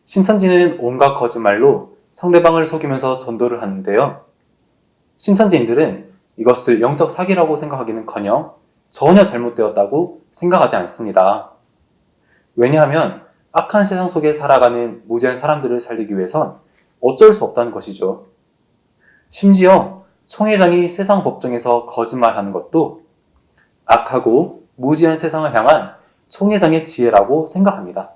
신천지는 온갖 거짓말로 상대방을 속이면서 전도를 하는데요. 신천지인들은 이것을 영적 사기라고 생각하기는커녕 전혀 잘못되었다고 생각하지 않습니다. 왜냐하면 악한 세상 속에 살아가는 무지한 사람들을 살리기 위해선 어쩔 수 없다는 것이죠. 심지어 총회장이 세상 법정에서 거짓말하는 것도 악하고 무지한 세상을 향한 총회장의 지혜라고 생각합니다.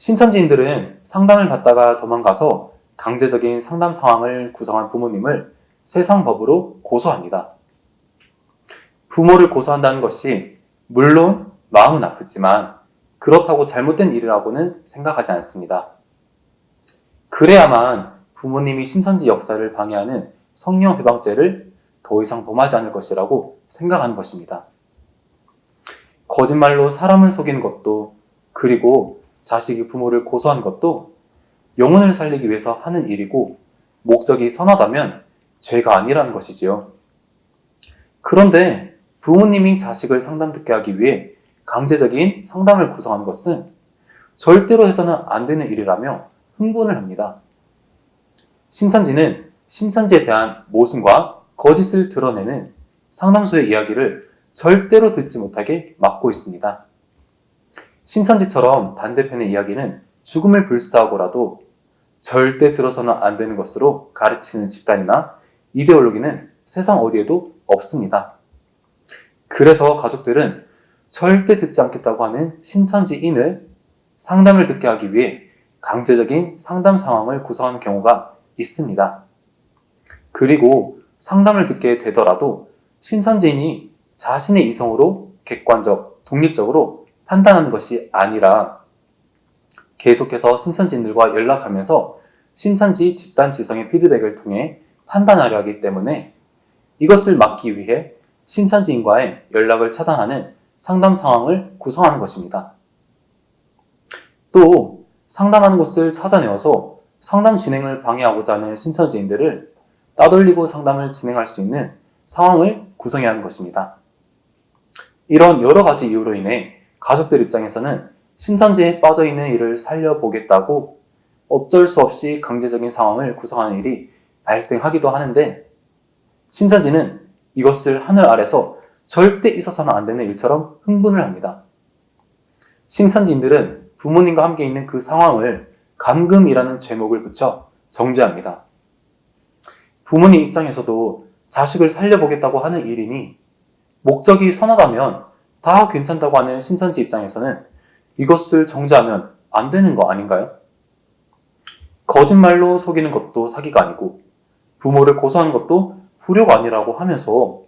신천지인들은 상담을 받다가 도망가서 강제적인 상담 상황을 구성한 부모님을 세상 법으로 고소합니다. 부모를 고소한다는 것이 물론 마음은 아프지만 그렇다고 잘못된 일이라고는 생각하지 않습니다. 그래야만 부모님이 신천지 역사를 방해하는 성령회방죄를 더 이상 범하지 않을 것이라고 생각하는 것입니다. 거짓말로 사람을 속이는 것도, 그리고 자식이 부모를 고소한 것도 영혼을 살리기 위해서 하는 일이고 목적이 선하다면 죄가 아니라는 것이지요. 그런데 부모님이 자식을 상담 듣게 하기 위해 강제적인 상담을 구성하는 것은 절대로 해서는 안 되는 일이라며 흥분을 합니다. 신천지는 신천지에 대한 모순과 거짓을 드러내는 상담소의 이야기를 절대로 듣지 못하게 막고 있습니다. 신천지처럼 반대편의 이야기는 죽음을 불사하고라도 절대 들어서는 안 되는 것으로 가르치는 집단이나 이데올로기는 세상 어디에도 없습니다. 그래서 가족들은 절대 듣지 않겠다고 하는 신천지인을 상담을 듣게 하기 위해 강제적인 상담 상황을 구성하는 경우가 있습니다. 그리고 상담을 듣게 되더라도 신천지인이 자신의 이성으로 객관적, 독립적으로 판단하는 것이 아니라 계속해서 신천지인들과 연락하면서 신천지 집단 지성의 피드백을 통해 판단하려 하기 때문에 이것을 막기 위해 신천지인과의 연락을 차단하는 상담 상황을 구성하는 것입니다. 또 상담하는 곳을 찾아내어서 상담 진행을 방해하고자 하는 신천지인들을 따돌리고 상담을 진행할 수 있는 상황을 구성해야 하는 것입니다. 이런 여러 가지 이유로 인해 가족들 입장에서는 신천지에 빠져있는 이를 살려보겠다고 어쩔 수 없이 강제적인 상황을 구성하는 일이 발생하기도 하는데, 신천지는 이것을 하늘 아래서 절대 있어서는 안 되는 일처럼 흥분을 합니다. 신천지인들은 부모님과 함께 있는 그 상황을 감금이라는 제목을 붙여 정죄합니다. 부모님 입장에서도 자식을 살려보겠다고 하는 일이니 목적이 선하다면 다 괜찮다고 하는 신천지 입장에서는 이것을 정죄하면 안 되는 거 아닌가요? 거짓말로 속이는 것도 사기가 아니고 부모를 고소하는 것도 불효가 아니라고 하면서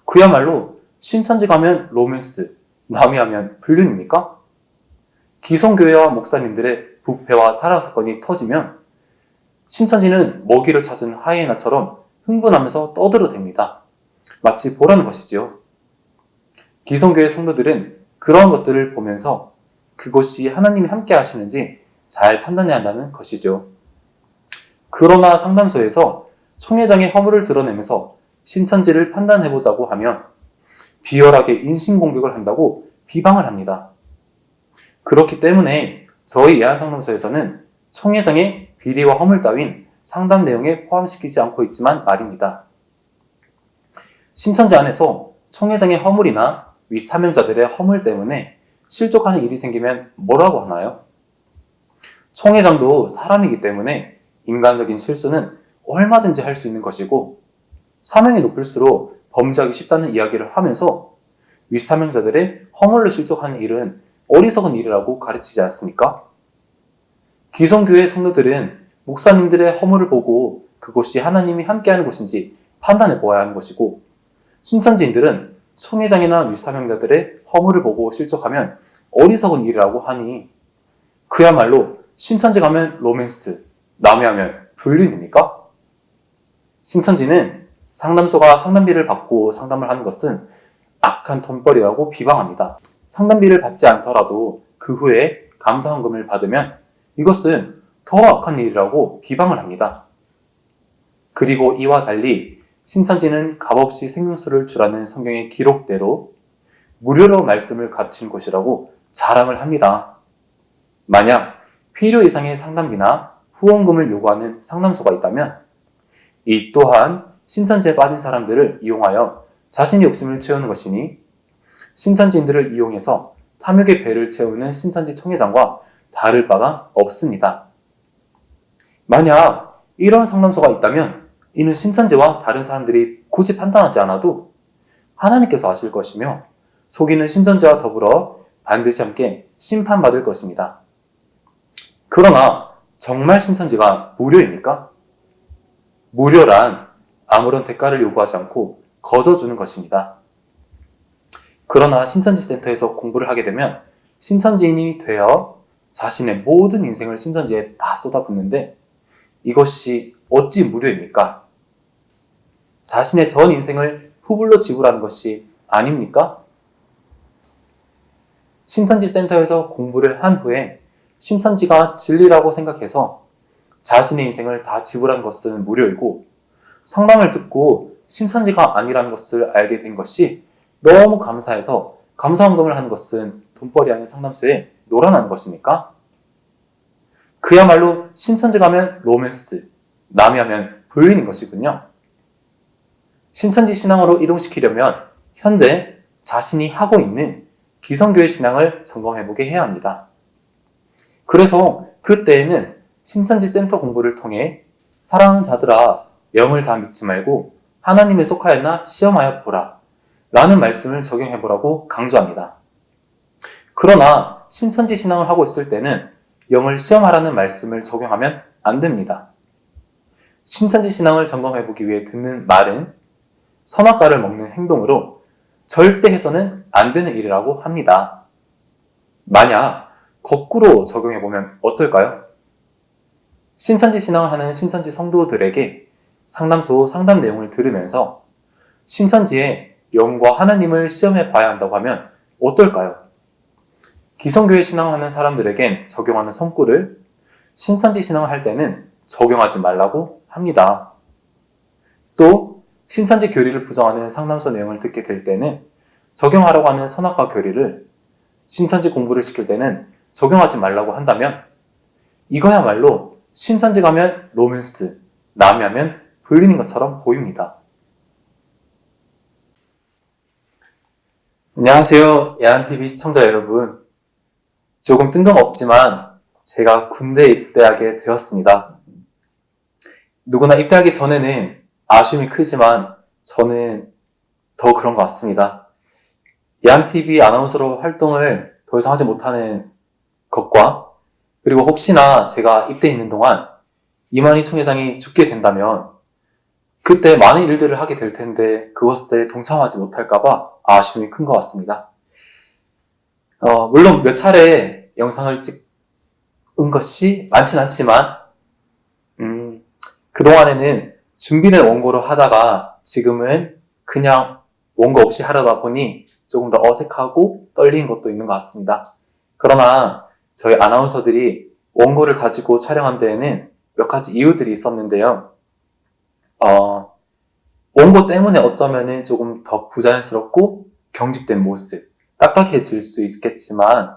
그야말로 신천지 가면 로맨스, 남이 하면 불륜입니까? 기성교회와 목사님들의 부패와 타락 사건이 터지면 신천지는 먹이를 찾은 하이에나처럼 흥분하면서 떠들어댑니다. 마치 보라는 것이지요. 기성교회 성도들은 그러한 것들을 보면서 그것이 하나님이 함께 하시는지 잘 판단해야 한다는 것이죠. 그러나 상담소에서 총회장의 허물을 드러내면서 신천지를 판단해보자고 하면 비열하게 인신공격을 한다고 비방을 합니다. 그렇기 때문에 저희 예한상담소에서는 총회장의 비리와 허물 따윈 상담 내용에 포함시키지 않고 있지만 말입니다. 신천지 안에서 총회장의 허물이나 윗 사명자들의 허물 때문에 실족하는 일이 생기면 뭐라고 하나요? 총회장도 사람이기 때문에 인간적인 실수는 얼마든지 할 수 있는 것이고 사명이 높을수록 범죄하기 쉽다는 이야기를 하면서 윗 사명자들의 허물로 실족하는 일은 어리석은 일이라고 가르치지 않습니까? 기성교회 성도들은 목사님들의 허물을 보고 그것이 하나님이 함께하는 것인지 판단해 보아야 하는 것이고, 신천지인들은 총회장이나 윗사명자들의 허물을 보고 실족하면 어리석은 일이라고 하니 그야말로 신천지 가면 로맨스, 남이 하면 불륜입니까? 신천지는 상담소가 상담비를 받고 상담을 하는 것은 악한 돈벌이라고 비방합니다. 상담비를 받지 않더라도 그 후에 감사헌금을 받으면 이것은 더 악한 일이라고 비방을 합니다. 그리고 이와 달리 신천지는 값없이 생명수를 주라는 성경의 기록대로 무료로 말씀을 가르치는 곳이라고 자랑을 합니다. 만약 필요 이상의 상담비나 후원금을 요구하는 상담소가 있다면 이 또한 신천지에 빠진 사람들을 이용하여 자신의 욕심을 채우는 것이니 신천지인들을 이용해서 탐욕의 배를 채우는 신천지 총회장과 다를 바가 없습니다. 만약 이런 상담소가 있다면 이는 신천지와 다른 사람들이 굳이 판단하지 않아도 하나님께서 아실 것이며 속이는 신천지와 더불어 반드시 함께 심판받을 것입니다. 그러나 정말 신천지가 무료입니까? 무료란 아무런 대가를 요구하지 않고 거저주는 것입니다. 그러나 신천지 센터에서 공부를 하게 되면 신천지인이 되어 자신의 모든 인생을 신천지에 다 쏟아붓는데 이것이 어찌 무료입니까? 자신의 전 인생을 후불로 지불하는 것이 아닙니까? 신천지 센터에서 공부를 한 후에 신천지가 진리라고 생각해서 자신의 인생을 다 지불한 것은 무료이고 상담을 듣고 신천지가 아니라는 것을 알게 된 것이 너무 감사해서 감사헌금을 하는 것은 돈벌이 아닌 상담소에 놀아나는 것입니까? 그야말로 신천지 가면 로맨스, 남이 하면 불리는 것이군요. 신천지 신앙으로 이동시키려면 현재 자신이 하고 있는 기성교회 신앙을 점검해보게 해야 합니다. 그래서 그때에는 신천지 센터 공부를 통해 사랑하는 자들아 영을 다 믿지 말고 하나님에 속하였나 시험하여 보라 라는 말씀을 적용해보라고 강조합니다. 그러나 신천지 신앙을 하고 있을 때는 영을 시험하라는 말씀을 적용하면 안 됩니다. 신천지 신앙을 점검해보기 위해 듣는 말은 선악과를 먹는 행동으로 절대 해서는 안 되는 일이라고 합니다. 만약 거꾸로 적용해보면 어떨까요? 신천지 신앙을 하는 신천지 성도들에게 상담소 상담 내용을 들으면서 신천지의 영과 하나님을 시험해 봐야 한다고 하면 어떨까요? 기성교회 신앙을 하는 사람들에겐 적용하는 성구를 신천지 신앙을 할 때는 적용하지 말라고 합니다. 또 신천지 교리를 부정하는 상담소 내용을 듣게 될 때는 적용하라고 하는 선악과 교리를 신천지 공부를 시킬 때는 적용하지 말라고 한다면 이거야말로 신천지 가면 로맨스, 남이 하면 불리는 것처럼 보입니다. 안녕하세요. 야한TV 시청자 여러분. 조금 뜬금없지만 제가 군대에 입대하게 되었습니다. 누구나 입대하기 전에는 아쉬움이 크지만 저는 더 그런 것 같습니다. 야한TV 아나운서로 활동을 더 이상 하지 못하는 것과 그리고 혹시나 제가 입대해 있는 동안 이만희 총회장이 죽게 된다면 그때 많은 일들을 하게 될 텐데 그것에 동참하지 못할까봐 아쉬움이 큰 것 같습니다. 물론 몇 차례 영상을 찍은 것이 많진 않지만 그동안에는 준비는 원고로 하다가 지금은 그냥 원고 없이 하려다 보니 조금 더 어색하고 떨리는 것도 있는 것 같습니다. 그러나 저희 아나운서들이 원고를 가지고 촬영한 데에는 몇 가지 이유들이 있었는데요. 원고 때문에 어쩌면은 조금 더 부자연스럽고 경직된 모습, 딱딱해질 수 있겠지만,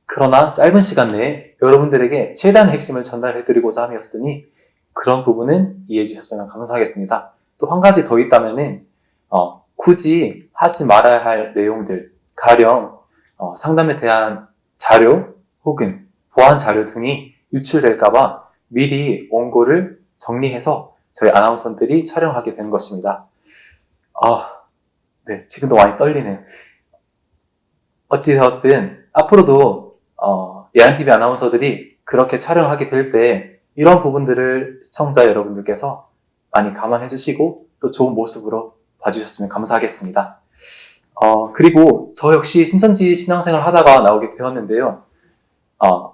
그러나 짧은 시간 내에 여러분들에게 최대한 핵심을 전달해드리고자 함이었으니 그런 부분은 이해해 주셨으면 감사하겠습니다. 또 한 가지 더 있다면은, 굳이 하지 말아야 할 내용들, 가령, 상담에 대한 자료 혹은 보안 자료 등이 유출될까봐 미리 원고를 정리해서 저희 아나운서들이 촬영하게 된 것입니다. 네, 지금도 많이 떨리네요. 어찌되었든 앞으로도 야한TV 아나운서들이 그렇게 촬영하게 될 때 이런 부분들을 시청자 여러분들께서 많이 감안해 주시고 또 좋은 모습으로 봐주셨으면 감사하겠습니다. 그리고 저 역시 신천지 신앙생활 하다가 나오게 되었는데요.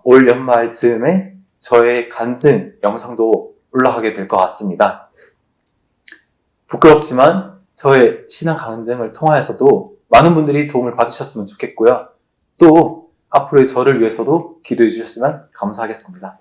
올 연말 즈음에 저의 간증 영상도 올라가게 될 것 같습니다. 부끄럽지만 저의 신앙 간증을 통하여서도 많은 분들이 도움을 받으셨으면 좋겠고요. 또 앞으로의 저를 위해서도 기도해 주셨으면 감사하겠습니다.